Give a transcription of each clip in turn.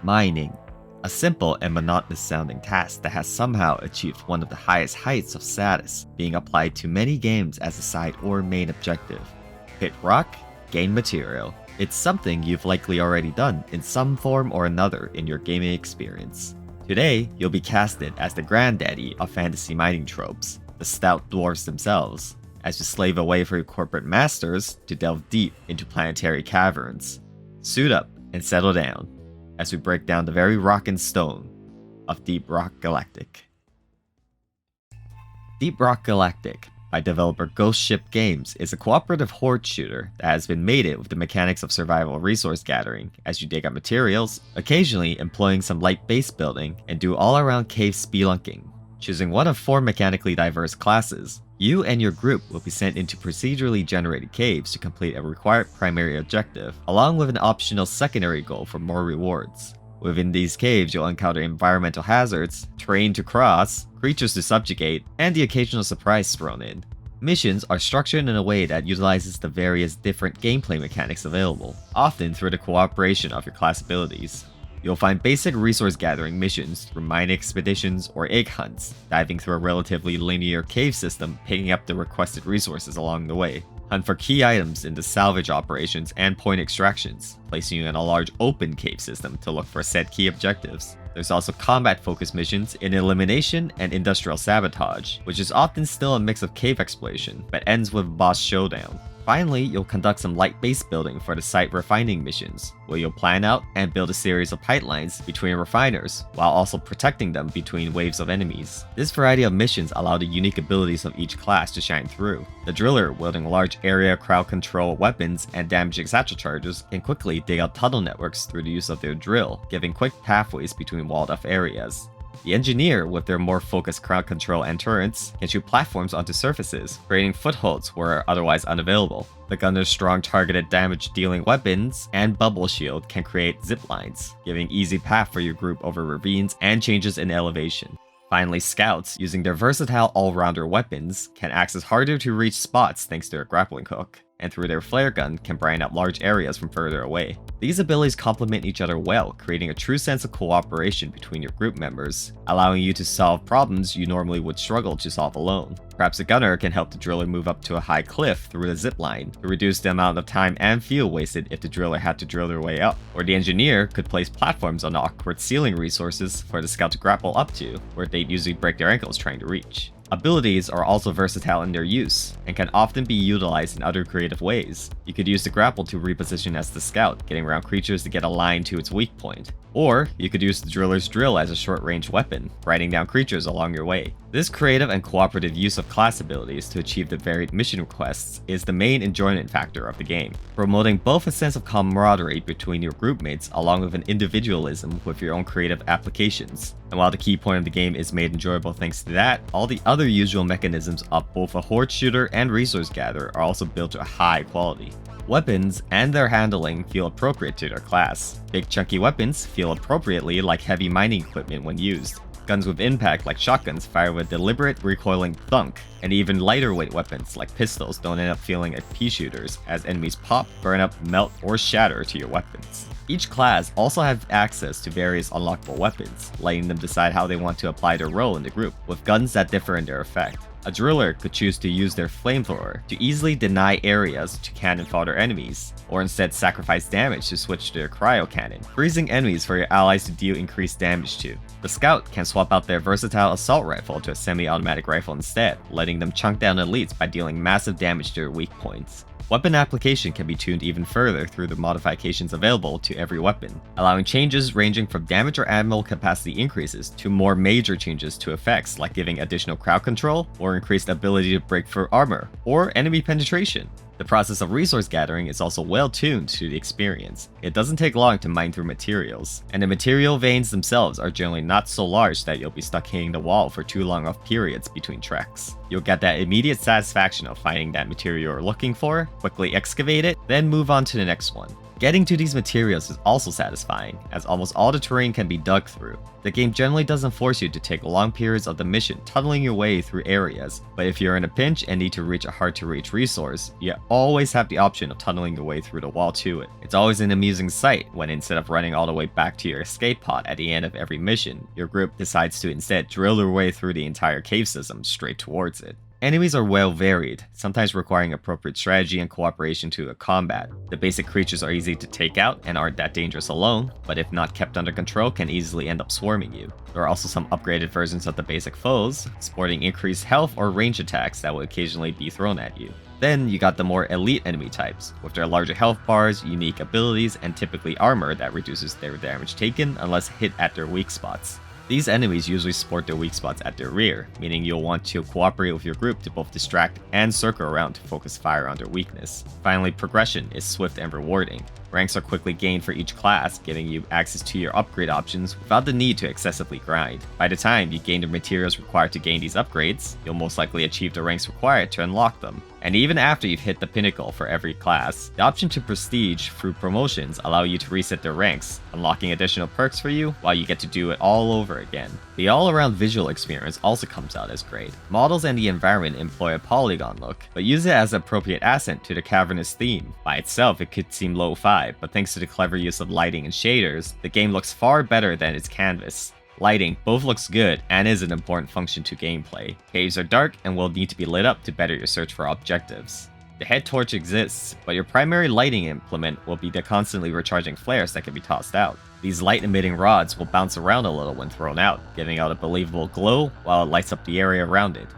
Mining. A simple and monotonous sounding task that has somehow achieved one of the highest heights of status, being applied to many games as a side or main objective. Hit rock, gain material. It's something you've likely already done in some form or another in your gaming experience. Today, you'll be casted as the granddaddy of fantasy mining tropes, the stout dwarves themselves, as you slave away for your corporate masters to delve deep into planetary caverns. Suit up and settle down as we break down the very rock and stone of Deep Rock Galactic. Deep Rock Galactic, by developer Ghost Ship Games, is a cooperative horde shooter that has been mated with the mechanics of survival resource gathering as you dig up materials, occasionally employing some light base building, and do all-around cave spelunking. Choosing one of 4 mechanically diverse classes, you and your group will be sent into procedurally generated caves to complete a required primary objective, along with an optional secondary goal for more rewards. Within these caves, you'll encounter environmental hazards, terrain to cross, creatures to subjugate, and the occasional surprise thrown in. Missions are structured in a way that utilizes the various different gameplay mechanics available, often through the cooperation of your class abilities. You'll find basic resource gathering missions through mine expeditions or egg hunts, diving through a relatively linear cave system, picking up the requested resources along the way. Hunt for key items in the salvage operations and point extractions, placing you in a large open cave system to look for set key objectives. There's also combat-focused missions in elimination and industrial sabotage, which is often still a mix of cave exploration, but ends with boss showdown. Finally, you'll conduct some light base building for the site refining missions, where you'll plan out and build a series of pipelines between refiners, while also protecting them between waves of enemies. This variety of missions allow the unique abilities of each class to shine through. The driller, wielding large area crowd control weapons and damaging satchel charges, can quickly dig out tunnel networks through the use of their drill, giving quick pathways between walled off areas. The engineer, with their more focused crowd control and turrets, can shoot platforms onto surfaces, creating footholds where are otherwise unavailable. The gunner's strong targeted damage-dealing weapons and bubble shield can create zip lines, giving easy path for your group over ravines and changes in elevation. Finally, scouts, using their versatile all-rounder weapons, can access harder to reach spots thanks to their grappling hook, and through their flare gun can brine out large areas from further away. These abilities complement each other well, creating a true sense of cooperation between your group members, allowing you to solve problems you normally would struggle to solve alone. Perhaps a gunner can help the driller move up to a high cliff through the zip line to reduce the amount of time and fuel wasted if the driller had to drill their way up. Or the engineer could place platforms on awkward ceiling resources for the scout to grapple up to, where they'd usually break their ankles trying to reach. Abilities are also versatile in their use, and can often be utilized in other creative ways. You could use the grapple to reposition as the scout, getting around creatures to get a line to its weak point. Or, you could use the driller's drill as a short-range weapon, riding down creatures along your way. This creative and cooperative use of class abilities to achieve the varied mission requests is the main enjoyment factor of the game, promoting both a sense of camaraderie between your groupmates along with an individualism with your own creative applications. And while the key point of the game is made enjoyable thanks to that, all the other usual mechanisms of both a horde shooter and resource gatherer are also built to a high quality. Weapons and their handling feel appropriate to their class. Big chunky weapons feel appropriately like heavy mining equipment when used. Guns with impact like shotguns fire with deliberate recoiling thunk, and even lighter weight weapons like pistols don't end up feeling like pea shooters as enemies pop, burn up, melt, or shatter to your weapons. Each class also has access to various unlockable weapons, letting them decide how they want to apply their role in the group, with guns that differ in their effect. A driller could choose to use their flamethrower to easily deny areas to cannon fodder enemies, or instead sacrifice damage to switch to their cryo cannon, freezing enemies for your allies to deal increased damage to. The scout can swap out their versatile assault rifle to a semi-automatic rifle instead, letting them chunk down elites by dealing massive damage to their weak points. Weapon application can be tuned even further through the modifications available to every weapon, allowing changes ranging from damage or ammo capacity increases to more major changes to effects like giving additional crowd control or increased ability to break through armor, or enemy penetration. The process of resource gathering is also well tuned to the experience. It doesn't take long to mine through materials, and the material veins themselves are generally not so large that you'll be stuck hitting the wall for too long of periods between treks. You'll get that immediate satisfaction of finding that material you're looking for, quickly excavate it, then move on to the next one. Getting to these materials is also satisfying, as almost all the terrain can be dug through. The game generally doesn't force you to take long periods of the mission tunneling your way through areas, but if you're in a pinch and need to reach a hard-to-reach resource, you always have the option of tunneling your way through the wall to it. It's always an amusing sight when instead of running all the way back to your escape pod at the end of every mission, your group decides to instead drill their way through the entire cave system straight towards it. Enemies are well varied, sometimes requiring appropriate strategy and cooperation to a combat. The basic creatures are easy to take out and aren't that dangerous alone, but if not kept under control can easily end up swarming you. There are also some upgraded versions of the basic foes, sporting increased health or range attacks that will occasionally be thrown at you. Then you got the more elite enemy types, with their larger health bars, unique abilities, and typically armor that reduces their damage taken unless hit at their weak spots. These enemies usually sport their weak spots at their rear, meaning you'll want to cooperate with your group to both distract and circle around to focus fire on their weakness. Finally, progression is swift and rewarding. Ranks are quickly gained for each class, giving you access to your upgrade options without the need to excessively grind. By the time you gain the materials required to gain these upgrades, you'll most likely achieve the ranks required to unlock them. And even after you've hit the pinnacle for every class, the option to prestige through promotions allow you to reset their ranks, unlocking additional perks for you while you get to do it all over again. The all-around visual experience also comes out as great. Models and the environment employ a polygon look, but use it as an appropriate accent to the cavernous theme. By itself, it could seem lo-fi, but thanks to the clever use of lighting and shaders, the game looks far better than its canvas. Lighting both looks good and is an important function to gameplay. Caves are dark and will need to be lit up to better your search for objectives. The head torch exists, but your primary lighting implement will be the constantly recharging flares that can be tossed out. These light-emitting rods will bounce around a little when thrown out, giving out a believable glow while it lights up the area around it.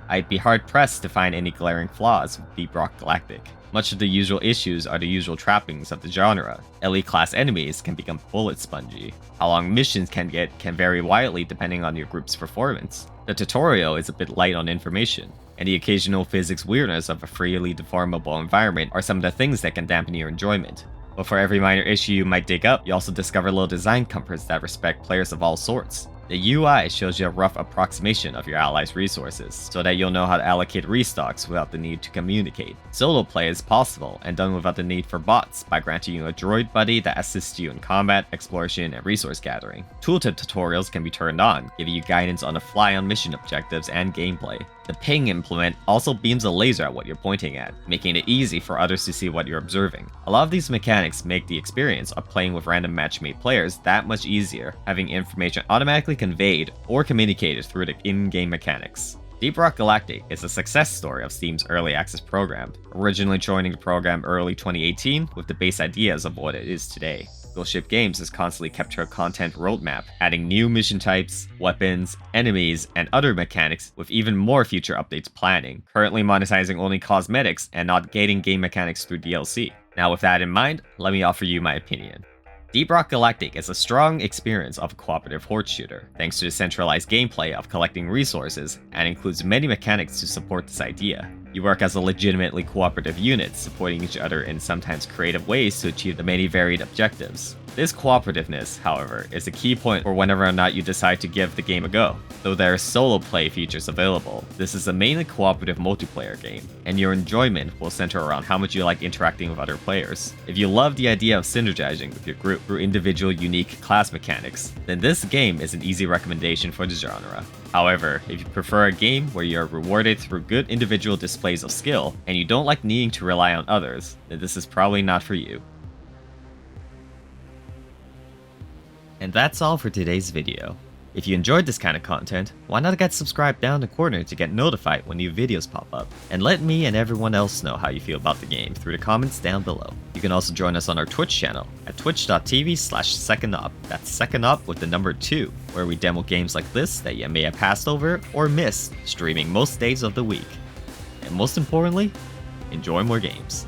I'd be hard-pressed to find any glaring flaws with Deep Rock Galactic. Much of the usual issues are the usual trappings of the genre. Elite class enemies can become bullet spongy. How long missions can get can vary widely depending on your group's performance. The tutorial is a bit light on information, and the occasional physics weirdness of a freely deformable environment are some of the things that can dampen your enjoyment. But for every minor issue you might dig up, you also discover little design comforts that respect players of all sorts. The UI shows you a rough approximation of your allies' resources, so that you'll know how to allocate restocks without the need to communicate. Solo play is possible, and done without the need for bots, by granting you a droid buddy that assists you in combat, exploration, and resource gathering. Tooltip tutorials can be turned on, giving you guidance on the fly on mission objectives and gameplay. The ping implement also beams a laser at what you're pointing at, making it easy for others to see what you're observing. A lot of these mechanics make the experience of playing with random matchmade players that much easier, having information automatically conveyed or communicated through the in-game mechanics. Deep Rock Galactic is a success story of Steam's early access program, originally joining the program early 2018 with the base ideas of what it is today. Ghost Ship Games has constantly kept her content roadmap, adding new mission types, weapons, enemies, and other mechanics with even more future updates planning, currently monetizing only cosmetics and not gating game mechanics through DLC. Now with that in mind, let me offer you my opinion. Deep Rock Galactic is a strong experience of a cooperative horde shooter, thanks to the centralized gameplay of collecting resources, and includes many mechanics to support this idea. You work as a legitimately cooperative unit, supporting each other in sometimes creative ways to achieve the many varied objectives. This cooperativeness, however, is a key point for whenever or not you decide to give the game a go. Though there are solo play features available, this is a mainly cooperative multiplayer game, and your enjoyment will center around how much you like interacting with other players. If you love the idea of synergizing with your group through individual unique class mechanics, then this game is an easy recommendation for the genre. However, if you prefer a game where you are rewarded through good individual displays of skill, and you don't like needing to rely on others, then this is probably not for you. And that's all for today's video. If you enjoyed this kind of content, why not get subscribed down the corner to get notified when new videos pop up? And let me and everyone else know how you feel about the game through the comments down below. You can also join us on our Twitch channel at twitch.tv/secondop. That's second up with the number 2, where we demo games like this that you may have passed over or missed, streaming most days of the week. And most importantly, enjoy more games.